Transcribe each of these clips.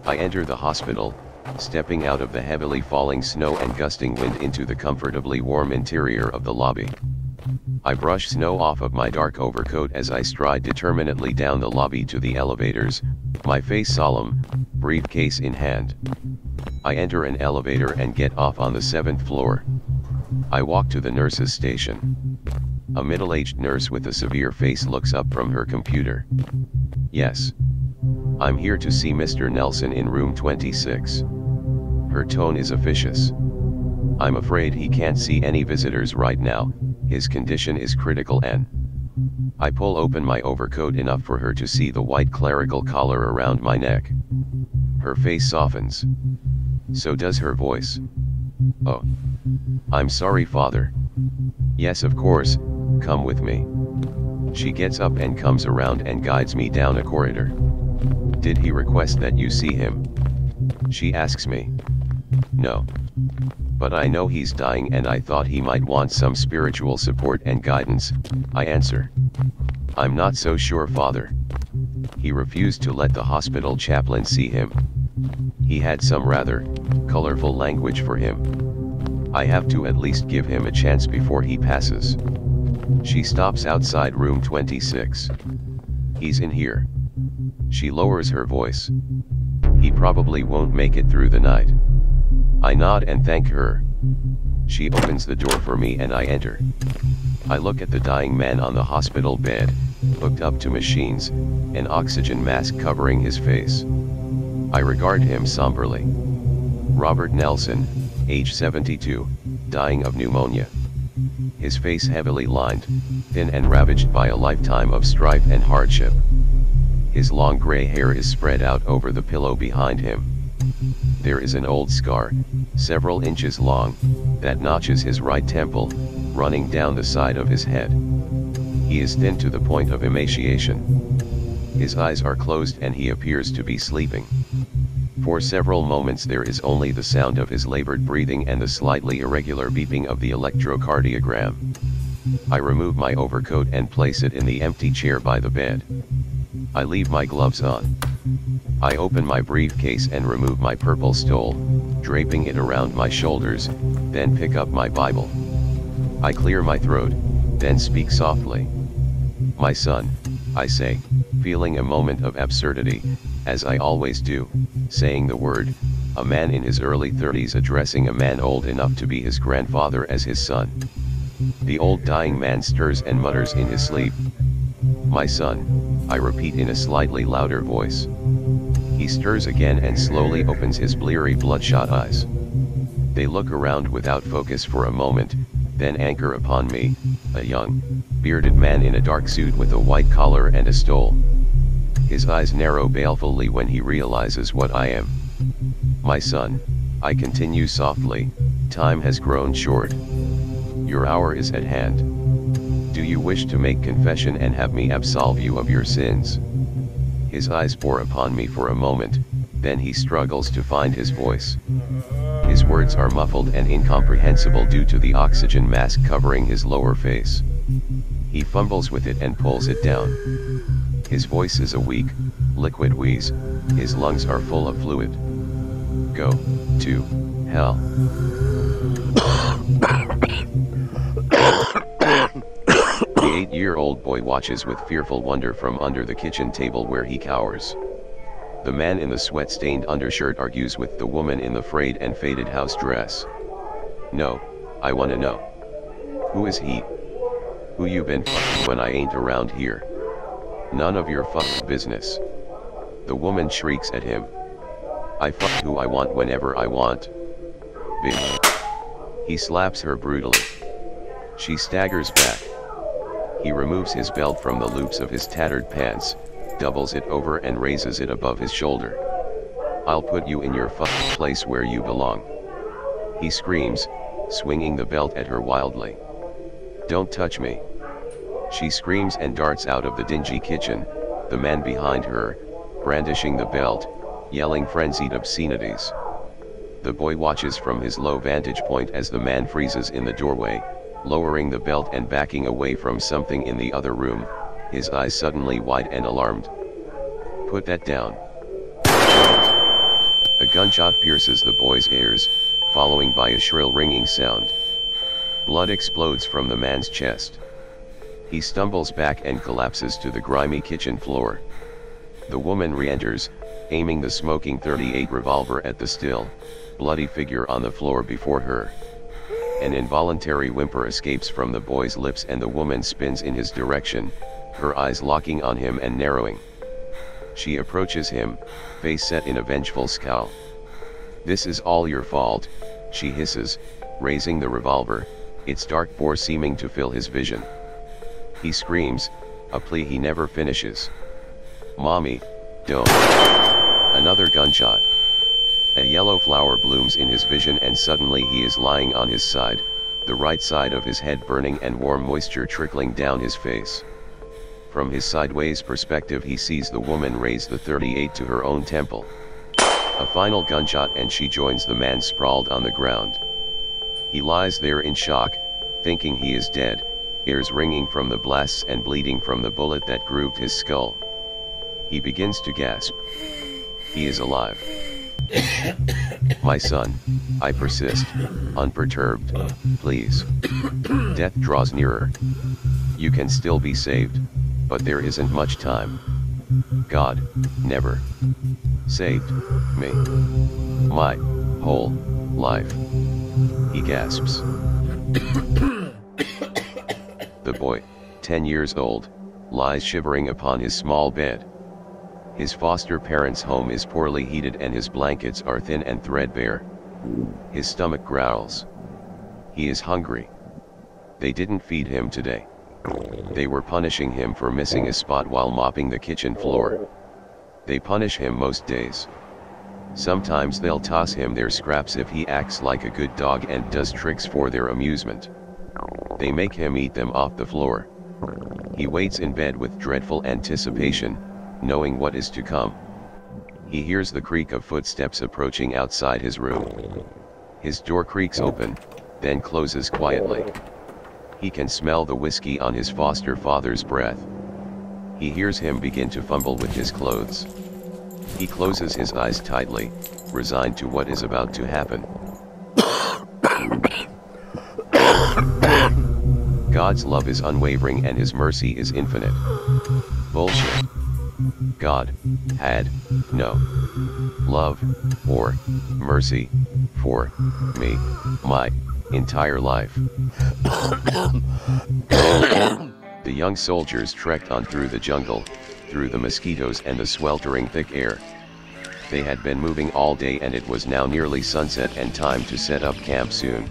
I enter the hospital, stepping out of the heavily falling snow and gusting wind into the comfortably warm interior of the lobby. I brush snow off of my dark overcoat as I stride determinedly down the lobby to the elevators, my face solemn, briefcase in hand. I enter an elevator and get off on the 7th floor. I walk to the nurse's station. A middle-aged nurse with a severe face looks up from her computer. Yes. I'm here to see Mr. Nelson in room 26. Her tone is officious. I'm afraid he can't see any visitors right now, his condition is critical and... I pull open my overcoat enough for her to see the white clerical collar around my neck. Her face softens. So does her voice. Oh. I'm sorry, Father. Yes, of course, come with me. She gets up and comes around and guides me down a corridor. Did he request that you see him? She asks me. No. But I know he's dying and I thought he might want some spiritual support and guidance, I answer. I'm not so sure, Father. He refused to let the hospital chaplain see him. He had some rather colorful language for him. I have to at least give him a chance before he passes. She stops outside room 26. He's in here. She lowers her voice. He probably won't make it through the night. I nod and thank her. She opens the door for me and I enter. I look at the dying man on the hospital bed, hooked up to machines, an oxygen mask covering his face. I regard him somberly. Robert Nelson, age 72, dying of pneumonia. His face heavily lined, thin and ravaged by a lifetime of strife and hardship. His long gray hair is spread out over the pillow behind him. There is an old scar, several inches long, that notches his right temple, running down the side of his head. He is thin to the point of emaciation. His eyes are closed and he appears to be sleeping. For several moments there is only the sound of his labored breathing and the slightly irregular beeping of the electrocardiogram. I remove my overcoat and place it in the empty chair by the bed. I leave my gloves on. I open my briefcase and remove my purple stole, draping it around my shoulders, then pick up my Bible. I clear my throat, then speak softly. My son, I say, feeling a moment of absurdity, as I always do, saying the word, a man in his early 30s addressing a man old enough to be his grandfather as his son. The old dying man stirs and mutters in his sleep. My son, I repeat in a slightly louder voice. He stirs again and slowly opens his bleary bloodshot eyes. They look around without focus for a moment, then anchor upon me, a young, bearded man in a dark suit with a white collar and a stole. His eyes narrow balefully when he realizes what I am. My son, I continue softly, time has grown short. Your hour is at hand. Do you wish to make confession and have me absolve you of your sins? His eyes bore upon me for a moment, then he struggles to find his voice. His words are muffled and incomprehensible due to the oxygen mask covering his lower face. He fumbles with it and pulls it down. His voice is a weak, liquid wheeze, his lungs are full of fluid. Go to hell. The 8-year-old boy watches with fearful wonder from under the kitchen table where he cowers. The man in the sweat-stained undershirt argues with the woman in the frayed and faded house dress. No, I wanna know. Who is he? Who you been fucking when I ain't around here? None of your fucking business. The woman shrieks at him. I fuck who I want whenever I want. Bitch. He slaps her brutally. She staggers back. He removes his belt from the loops of his tattered pants, doubles it over and raises it above his shoulder. I'll put you in your fucking place where you belong. He screams, swinging the belt at her wildly. Don't touch me. She screams and darts out of the dingy kitchen, the man behind her, brandishing the belt, yelling frenzied obscenities. The boy watches from his low vantage point as the man freezes in the doorway, lowering the belt and backing away from something in the other room, his eyes suddenly wide and alarmed. Put that down. gunshot pierces the boy's ears, following by a shrill ringing sound. Blood explodes from the man's chest. He stumbles back and collapses to the grimy kitchen floor. The woman re-enters, aiming the smoking .38 revolver at the still, bloody figure on the floor before her. An involuntary whimper escapes from the boy's lips and the woman spins in his direction, her eyes locking on him and narrowing. She approaches him, face set in a vengeful scowl. "This is all your fault," she hisses, raising the revolver, its dark bore seeming to fill his vision. He screams, a plea he never finishes. "Mommy, don't." Another gunshot. A yellow flower blooms in his vision and suddenly he is lying on his side, the right side of his head burning and warm moisture trickling down his face. From his sideways perspective he sees the woman raise the .38 to her own temple. A final gunshot and she joins the man sprawled on the ground. He lies there in shock, thinking he is dead, ears ringing from the blasts and bleeding from the bullet that grooved his skull. He begins to gasp. He is alive. "My son," I persist, unperturbed, "please." Death draws nearer. "You can still be saved, but there isn't much time. God never saved me my whole life." He gasps. The boy, 10 years old, lies shivering upon his small bed. His foster parents' home is poorly heated and his blankets are thin and threadbare. His stomach growls. He is hungry. They didn't feed him today. They were punishing him for missing a spot while mopping the kitchen floor. They punish him most days. Sometimes they'll toss him their scraps if he acts like a good dog and does tricks for their amusement. They make him eat them off the floor. He waits in bed with dreadful anticipation, knowing what is to come. He hears the creak of footsteps approaching outside his room. His door creaks open, then closes quietly. He can smell the whiskey on his foster father's breath. He hears him begin to fumble with his clothes. He closes his eyes tightly, resigned to what is about to happen. God's love is unwavering and his mercy is infinite. Bullshit. God had no love or mercy for me my entire life. The young soldiers trekked on through the jungle, through the mosquitoes and the sweltering thick air. They had been moving all day and it was now nearly sunset and time to set up camp soon.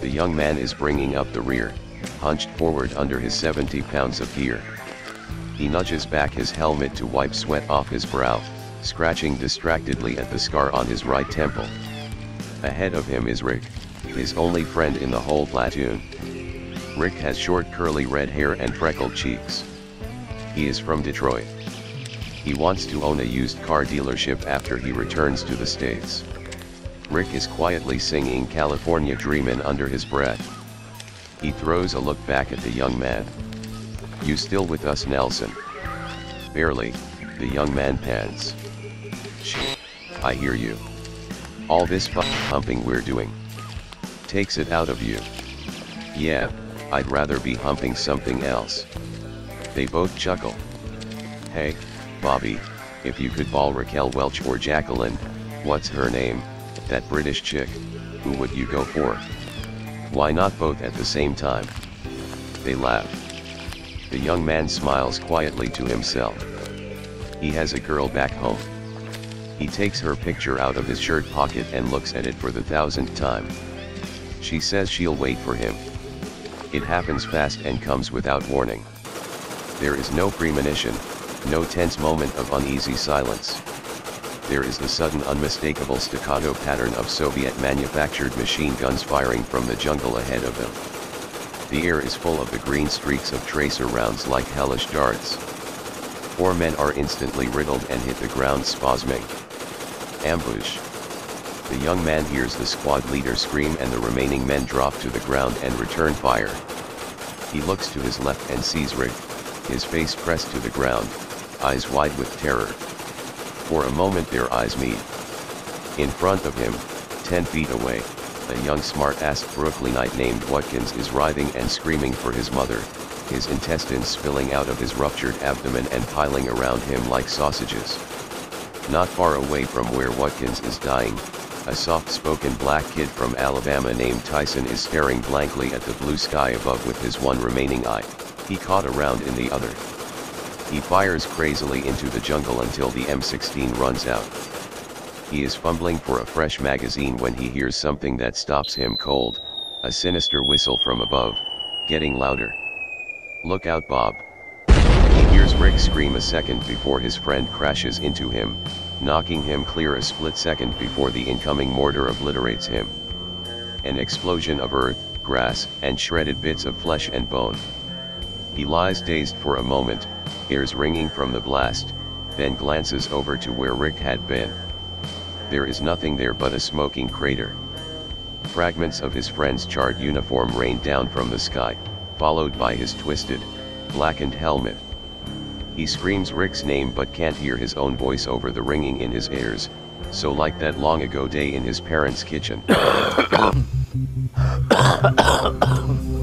The young man is bringing up the rear, hunched forward under his 70 pounds of gear. He nudges back his helmet to wipe sweat off his brow, scratching distractedly at the scar on his right temple. Ahead of him is Rick, his only friend in the whole platoon. Rick has short curly red hair and freckled cheeks. He is from Detroit. He wants to own a used car dealership after he returns to the States. Rick is quietly singing California Dreamin' under his breath. He throws a look back at the young man. "You still with us, Nelson?" "Barely," the young man pants. "Shit, I hear you. All this humping we're doing takes it out of you." "Yeah, I'd rather be humping something else." They both chuckle. "Hey, Bobby, if you could ball Raquel Welch or Jacqueline, what's her name, that British chick, who would you go for?" "Why not both at the same time?" They laugh. The young man smiles quietly to himself. He has a girl back home. He takes her picture out of his shirt pocket and looks at it for the 1000th time. She says she'll wait for him. It happens fast and comes without warning. There is no premonition, no tense moment of uneasy silence. There is the sudden unmistakable staccato pattern of Soviet-manufactured machine guns firing from the jungle ahead of them. The air is full of the green streaks of tracer rounds like hellish darts. 4 men are instantly riddled and hit the ground spasming. Ambush. The young man hears the squad leader scream and the remaining men drop to the ground and return fire. He looks to his left and sees Rick, his face pressed to the ground, eyes wide with terror. For a moment their eyes meet. In front of him, 10 feet away, a young smart-ass Brooklynite named Watkins is writhing and screaming for his mother, his intestines spilling out of his ruptured abdomen and piling around him like sausages. Not far away from where Watkins is dying, a soft-spoken black kid from Alabama named Tyson is staring blankly at the blue sky above with his one remaining eye, he caught around in the other. He fires crazily into the jungle until the M16 runs out. He is fumbling for a fresh magazine when he hears something that stops him cold, a sinister whistle from above, getting louder. "Look out, Bob." He hears Rick scream a second before his friend crashes into him, knocking him clear a split second before the incoming mortar obliterates him. An explosion of earth, grass, and shredded bits of flesh and bone. He lies dazed for a moment, ears ringing from the blast, then glances over to where Rick had been. There is nothing there but a smoking crater. Fragments of his friend's charred uniform rain down from the sky, followed by his twisted, blackened helmet. He screams Rick's name but can't hear his own voice over the ringing in his ears, so like that long ago day in his parents' kitchen. "The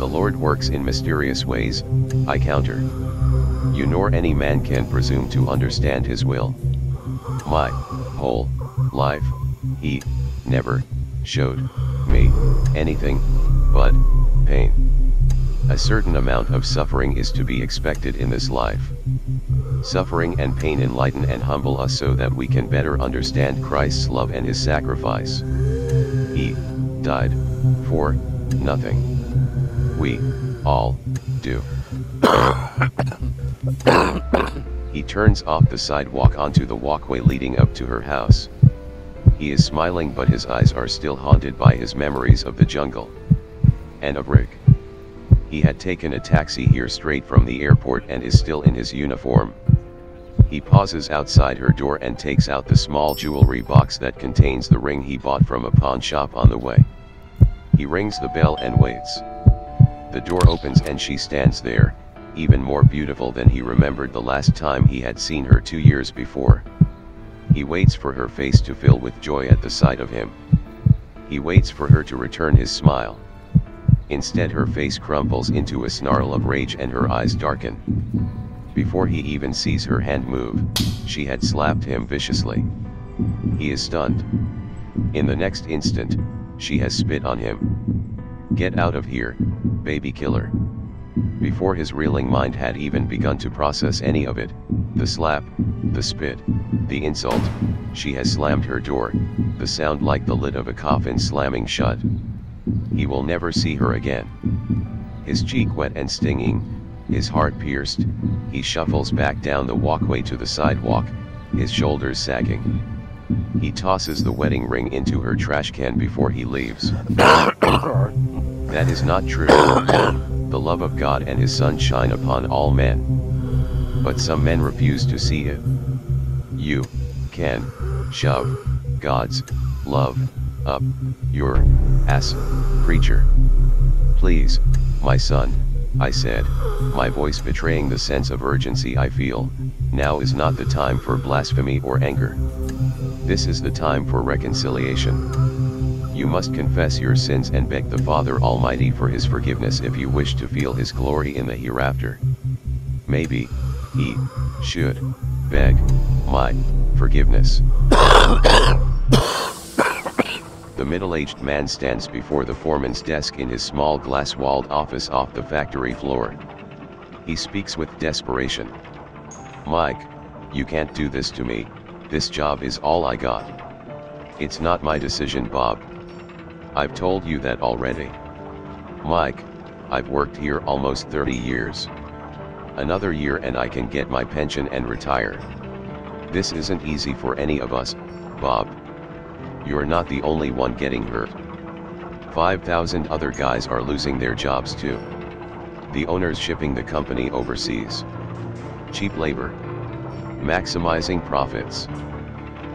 Lord works in mysterious ways," I counter. "You nor any man can presume to understand his will. My whole life, he never showed me anything but pain. A certain amount of suffering is to be expected in this life. Suffering and pain enlighten and humble us so that we can better understand Christ's love and his sacrifice. He died for nothing. We all do." He turns off the sidewalk onto the walkway leading up to her house. He is smiling but his eyes are still haunted by his memories of the jungle. And of Rick. He had taken a taxi here straight from the airport and is still in his uniform. He pauses outside her door and takes out the small jewelry box that contains the ring he bought from a pawn shop on the way. He rings the bell and waits. The door opens and she stands there, even more beautiful than he remembered the last time he had seen her 2 years before. He waits for her face to fill with joy at the sight of him. He waits for her to return his smile. Instead her face crumples into a snarl of rage and her eyes darken. Before he even sees her hand move, she had slapped him viciously. He is stunned. In the next instant, she has spit on him. "Get out of here, baby killer." Before his reeling mind had even begun to process any of it, the slap, the spit, the insult, she has slammed her door, the sound like the lid of a coffin slamming shut. He will never see her again. His cheek wet and stinging, his heart pierced, he shuffles back down the walkway to the sidewalk, his shoulders sagging. He tosses the wedding ring into her trash can before he leaves. That is not true. The love of God and his Son shine upon all men. But some men refuse to see it. You can shove God's love up your ass, preacher. "Please, my son," I said, my voice betraying the sense of urgency I feel. "Now is not the time for blasphemy or anger. This is the time for reconciliation. You must confess your sins and beg the Father Almighty for his forgiveness if you wish to feel his glory in the hereafter. Maybe he should beg my forgiveness." The middle-aged man stands before the foreman's desk in his small glass-walled office off the factory floor. He speaks with desperation. "Mike, you can't do this to me, this job is all I got. It's not my decision, Bob. I've told you that already. Mike, I've worked here almost 30 years. Another year and I can get my pension and retire. This isn't easy for any of us, Bob. You're not the only one getting hurt. 5,000 other guys are losing their jobs too. The owners shipping the company overseas. Cheap labor. Maximizing profits.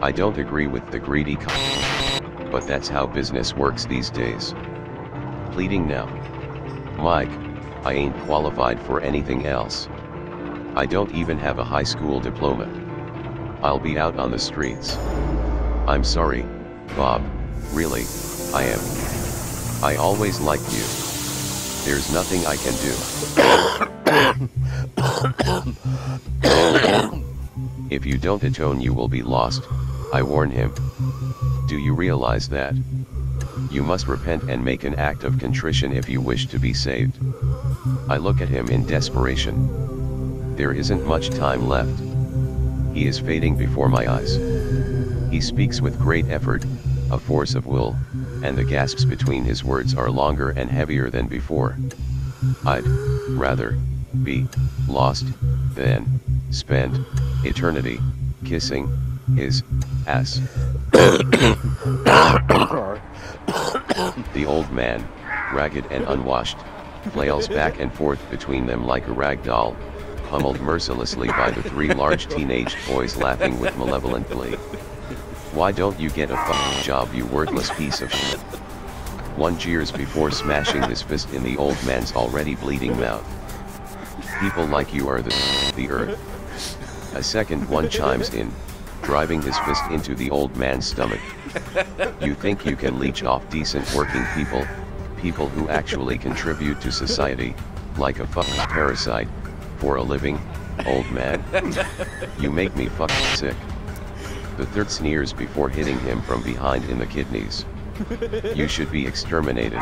I don't agree with the greedy but that's how business works these days. Pleading now. Mike, I ain't qualified for anything else. I don't even have a high school diploma. I'll be out on the streets. I'm sorry, Bob, really, I am. I always liked you. There's nothing I can do. If you don't atone you will be lost, I warn him. Do you realize that? You must repent and make an act of contrition if you wish to be saved. I look at him in desperation. There isn't much time left. He is fading before my eyes. He speaks with great effort, a force of will, and the gasps between his words are longer and heavier than before. I'd rather be lost than spend eternity kissing his ass. The old man, ragged and unwashed, flails back and forth between them like a rag doll, pummeled mercilessly by the three large teenage boys laughing with malevolent glee. Why don't you get a fucking job, you worthless piece of shit? One jeers before smashing his fist in the old man's already bleeding mouth. People like you are the earth. A second one chimes in, driving his fist into the old man's stomach. You think you can leech off decent working people, people who actually contribute to society, like a fucking parasite, for a living, old man? You make me fucking sick. The third sneers before hitting him from behind in the kidneys. You should be exterminated.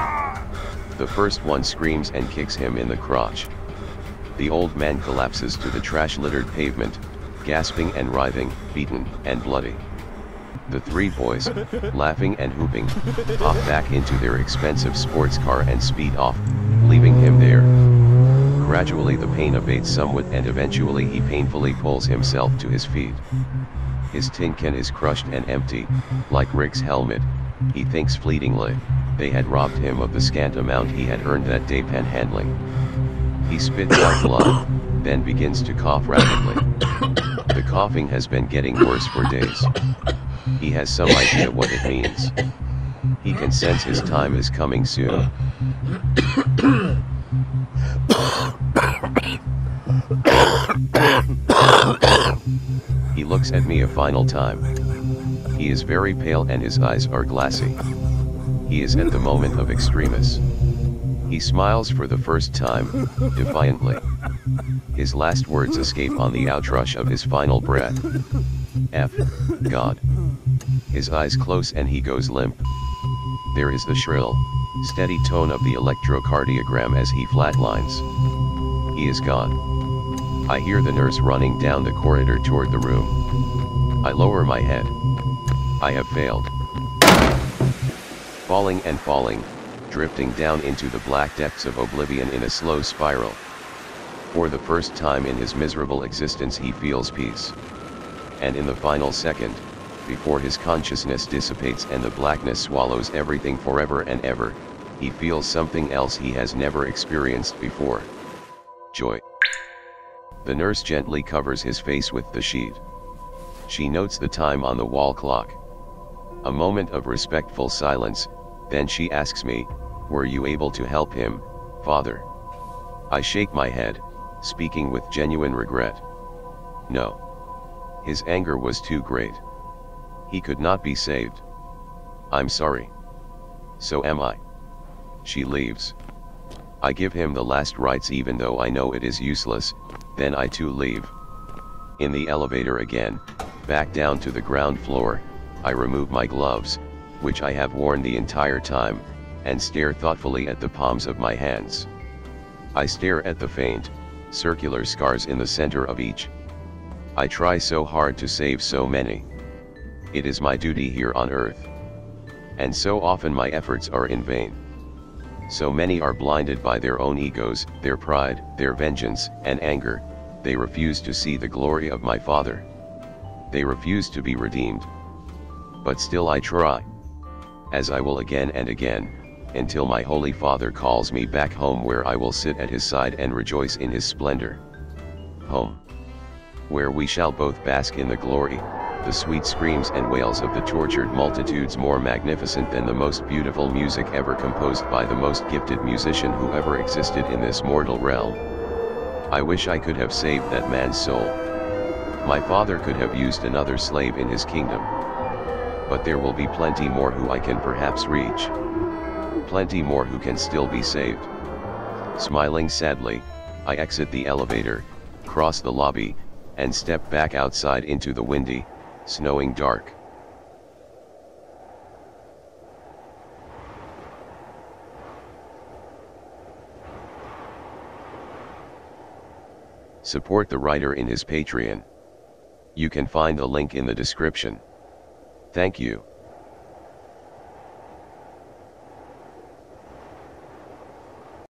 The first one screams and kicks him in the crotch. The old man collapses to the trash-littered pavement, gasping and writhing, beaten and bloody. The three boys, laughing and whooping, hop back into their expensive sports car and speed off, leaving him there. Gradually the pain abates somewhat and eventually he painfully pulls himself to his feet. His tin can is crushed and empty, like Rick's helmet. He thinks fleetingly, they had robbed him of the scant amount he had earned that day panhandling. He spits out blood, then begins to cough rapidly. The coughing has been getting worse for days. He has some idea what it means. He can sense his time is coming soon. He looks at me a final time. He is very pale and his eyes are glassy. He is at the moment of extremis. He smiles for the first time, defiantly. His last words escape on the outrush of his final breath. F. God. His eyes close and he goes limp. There is the shrill, steady tone of the electrocardiogram as he flatlines. He is gone. I hear the nurse running down the corridor toward the room. I lower my head. I have failed. Falling and falling, drifting down into the black depths of oblivion in a slow spiral. For the first time in his miserable existence he feels peace. And in the final second, before his consciousness dissipates and the blackness swallows everything forever and ever, he feels something else he has never experienced before. Joy. The nurse gently covers his face with the sheet. She notes the time on the wall clock. A moment of respectful silence, then she asks me, "Were you able to help him, Father?" I shake my head, speaking with genuine regret. No. His anger was too great. He could not be saved. I'm sorry. So am I. She leaves. I give him the last rites even though I know it is useless, then I too leave. In the elevator again, back down to the ground floor, I remove my gloves, which I have worn the entire time, and stare thoughtfully at the palms of my hands. I stare at the faint, circular scars in the center of each. I try so hard to save so many. It is my duty here on earth. And so often my efforts are in vain. So many are blinded by their own egos, their pride, their vengeance, and anger. They refuse to see the glory of my Father. They refuse to be redeemed. But still I try. As I will again and again, until my Holy Father calls me back home where I will sit at his side and rejoice in his splendor. Home. Where we shall both bask in the glory, the sweet screams and wails of the tortured multitudes more magnificent than the most beautiful music ever composed by the most gifted musician who ever existed in this mortal realm. I wish I could have saved that man's soul. My Father could have used another slave in his kingdom. but there will be plenty more who I can perhaps reach. Plenty more who can still be saved. Smiling sadly, I exit the elevator, cross the lobby, and step back outside into the windy, snowing dark. Support the writer in his Patreon. You can find the link in the description. Thank you.